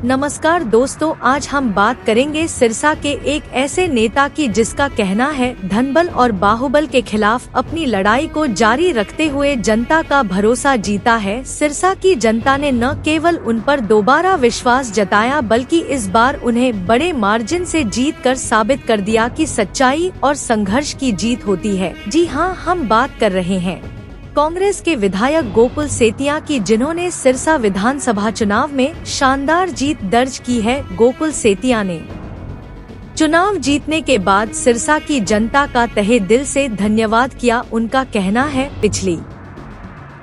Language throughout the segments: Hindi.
नमस्कार दोस्तों, आज हम बात करेंगे सिरसा के एक ऐसे नेता की जिसका कहना है धनबल और बाहुबल के खिलाफ अपनी लड़ाई को जारी रखते हुए जनता का भरोसा जीता है। सिरसा की जनता ने न केवल उन पर दोबारा विश्वास जताया बल्कि इस बार उन्हें बड़े मार्जिन से जीत कर साबित कर दिया कि सच्चाई और संघर्ष की जीत होती है। जी हाँ, हम बात कर रहे हैं कांग्रेस के विधायक गोकुल सेतिया की, जिन्होंने सिरसा विधानसभा चुनाव में शानदार जीत दर्ज की है। गोकुल सेतिया ने चुनाव जीतने के बाद सिरसा की जनता का तहे दिल से धन्यवाद किया। उनका कहना है पिछली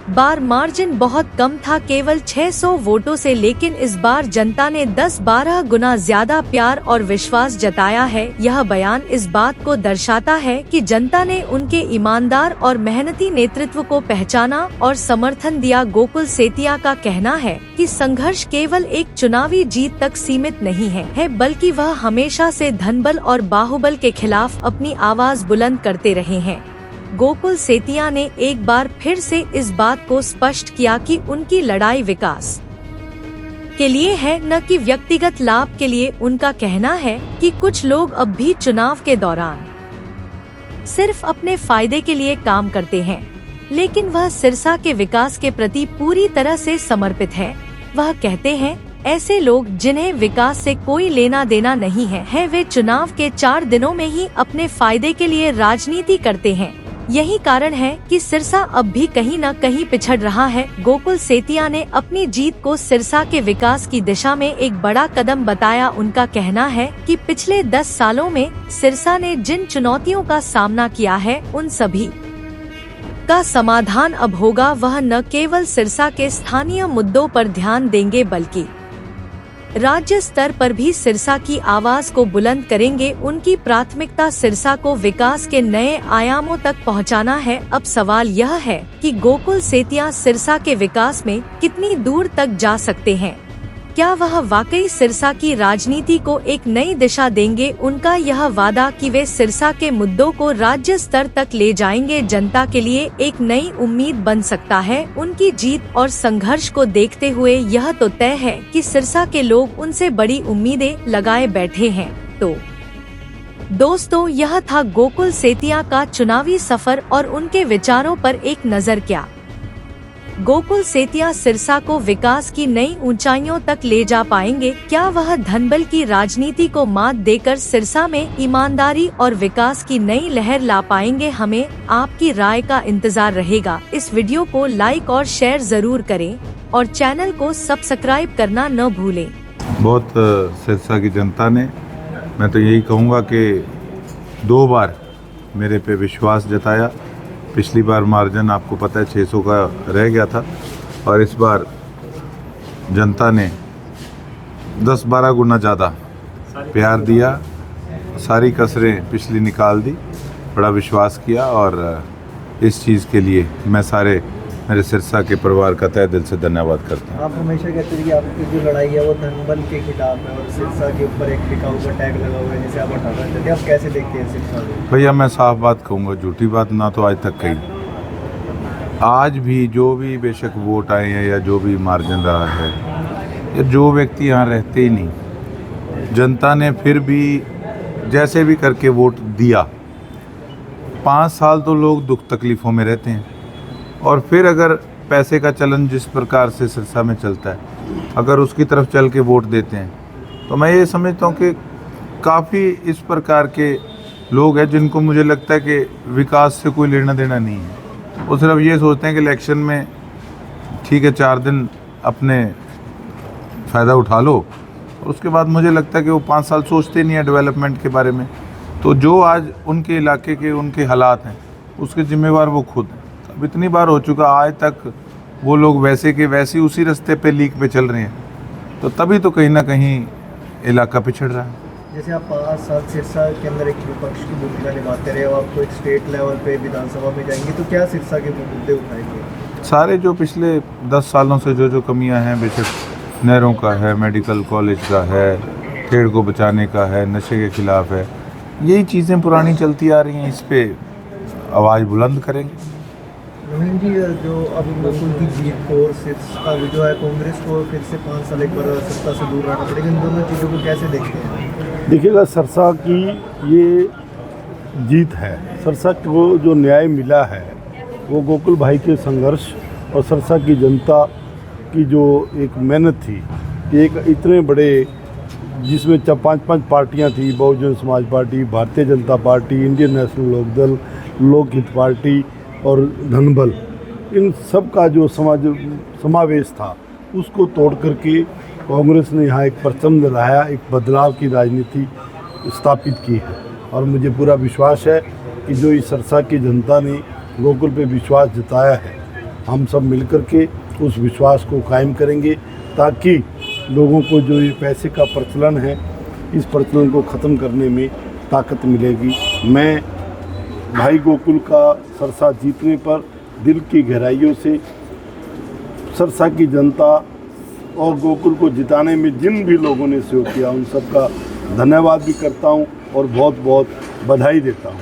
बार मार्जिन बहुत कम था, केवल 600 वोटों से, लेकिन इस बार जनता ने 10-12 गुना ज्यादा प्यार और विश्वास जताया है। यह बयान इस बात को दर्शाता है कि जनता ने उनके ईमानदार और मेहनती नेतृत्व को पहचाना और समर्थन दिया। गोकुल सेतिया का कहना है कि संघर्ष केवल एक चुनावी जीत तक सीमित नहीं है, बल्कि वह हमेशा से धनबल और बाहुबल के खिलाफ अपनी आवाज बुलंद करते रहे हैं। गोकुल सेतिया ने एक बार फिर से इस बात को स्पष्ट किया कि उनकी लड़ाई विकास के लिए है, न कि व्यक्तिगत लाभ के लिए। उनका कहना है कि कुछ लोग अब भी चुनाव के दौरान सिर्फ अपने फायदे के लिए काम करते हैं, लेकिन वह सिरसा के विकास के प्रति पूरी तरह से समर्पित है। वह कहते हैं ऐसे लोग जिन्हें विकास से कोई लेना देना नहीं है, वे चुनाव के 4 दिनों में ही अपने फायदे के लिए राजनीति करते हैं। यही कारण है कि सिरसा अब भी कहीं न कहीं पिछड़ रहा है। गोकुल सेतिया ने अपनी जीत को सिरसा के विकास की दिशा में एक बड़ा कदम बताया। उनका कहना है कि पिछले 10 सालों में सिरसा ने जिन चुनौतियों का सामना किया है, उन सभी का समाधान अब होगा। वह न केवल सिरसा के स्थानीय मुद्दों पर ध्यान देंगे बल्कि राज्य स्तर पर भी सिरसा की आवाज को बुलंद करेंगे। उनकी प्राथमिकता सिरसा को विकास के नए आयामों तक पहुंचाना है। अब सवाल यह है कि गोकुल सेतिया सिरसा के विकास में कितनी दूर तक जा सकते हैं। क्या वह वाकई सिरसा की राजनीति को एक नई दिशा देंगे? उनका यह वादा कि वे सिरसा के मुद्दों को राज्य स्तर तक ले जाएंगे जनता के लिए एक नई उम्मीद बन सकता है। उनकी जीत और संघर्ष को देखते हुए यह तो तय है कि सिरसा के लोग उनसे बड़ी उम्मीदें लगाए बैठे हैं। तो दोस्तों, यह था गोकुल सेतिया का चुनावी सफर और उनके विचारों पर एक नजर। क्या गोकुल सेतिया सिरसा को विकास की नई ऊंचाइयों तक ले जा पाएंगे? क्या वह धनबल की राजनीति को मात देकर सिरसा में ईमानदारी और विकास की नई लहर ला पाएंगे? हमें आपकी राय का इंतजार रहेगा। इस वीडियो को लाइक और शेयर जरूर करें और चैनल को सब्सक्राइब करना न भूलें। बहुत सिरसा की जनता ने, मैं तो यही कहूँगा कि 2 बार मेरे पे विश्वास जताया। पिछली बार मार्जिन आपको पता है 600 का रह गया था और इस बार जनता ने 10-12 गुना ज़्यादा प्यार दिया, सारी कसरें पिछली निकाल दी, बड़ा विश्वास किया और इस चीज़ के लिए मैं सारे मेरे सिरसा के परिवार का तहे दिल से धन्यवाद करता हूँ। आप हमेशा कहते हैं कि आपकी जो लड़ाई है वो धनबल के खिलाफ है और सिरसा के ऊपर एक टिकाऊ का टैग लगा हुआ है, जिसे आप हटाना चाहते हैं। आप कैसे देखते हैं सिरसा को? भैया मैं साफ बात कहूँगा, झूठी बात ना तो आज तक कही। आज भी जो भी बेशक वोट आए हैं या जो भी मार्जिन रहा है या जो व्यक्ति यहाँ रहते ही नहीं, जनता ने फिर भी जैसे भी करके वोट दिया। 5 साल तो लोग दुख तकलीफ़ों में रहते हैं और फिर अगर पैसे का चलन जिस प्रकार से सिरसा में चलता है, अगर उसकी तरफ चल के वोट देते हैं तो मैं ये समझता हूँ कि काफ़ी इस प्रकार के लोग हैं जिनको मुझे लगता है कि विकास से कोई लेना देना नहीं है। वो सिर्फ ये सोचते हैं कि इलेक्शन में ठीक है 4 दिन अपने फ़ायदा उठा लो और उसके बाद मुझे लगता है कि वो 5 साल सोचते नहीं है डेवलपमेंट के बारे में। तो जो आज उनके इलाके के उनके हालात हैं उसके जिम्मेवार वो खुद हैं। अब इतनी बार हो चुका, आज तक वो लोग वैसे के वैसे उसी रास्ते पे लीक पे चल रहे हैं, तो तभी तो कहीं ना कहीं इलाका पिछड़ रहा है। जैसे आप 5 साल सिरसा के अंदर एक विपक्ष की भूमिका निभाते रहे, आपको एक स्टेट लेवल पे विधानसभा में जाएंगे तो क्या सिरसा के मुद्दे उठाएंगे? सारे जो पिछले 10 सालों से जो कमियां हैं, बेशक नहरों का है, मेडिकल कॉलेज का है, खेड़ को बचाने का है, नशे के खिलाफ है, यही चीज़ें पुरानी चलती आ रही हैं, इस पर आवाज़ बुलंद करेंगे। अमीन जी, जो अभी गोकुल की जीत को और सिरसा जो है कांग्रेस को फिर से 5 साल एक बार सत्ता से दूर रहना पड़ेगा, इन दोनों चीज़ों को कैसे देखते हैं? देखिएगा, सिरसा की ये जीत है। सिरसा को जो न्याय मिला है वो गोकुल भाई के संघर्ष और सिरसा की जनता की जो एक मेहनत थी, एक इतने बड़े जिसमें 5 पार्टियां थी, Bahujan Samaj party, Bharatiya Janata party, Indian national Lokdal, लोकहित पार्टी और धनबल, इन सब का जो समावेश था उसको तोड़ करके कांग्रेस ने यहाँ एक परचम लहराया, एक बदलाव की राजनीति स्थापित की है। और मुझे पूरा विश्वास है कि जो इस सिरसा की जनता ने गोकुल पे विश्वास जताया है, हम सब मिलकर के उस विश्वास को कायम करेंगे, ताकि लोगों को जो ये पैसे का प्रचलन है, इस प्रचलन को ख़त्म करने में ताकत मिलेगी। मैं भाई गोकुल का सिरसा जीतने पर दिल की गहराइयों से सिरसा की जनता और गोकुल को जिताने में जिन भी लोगों ने सहयोग किया उन सब का धन्यवाद भी करता हूं और बहुत बहुत बधाई देता हूं।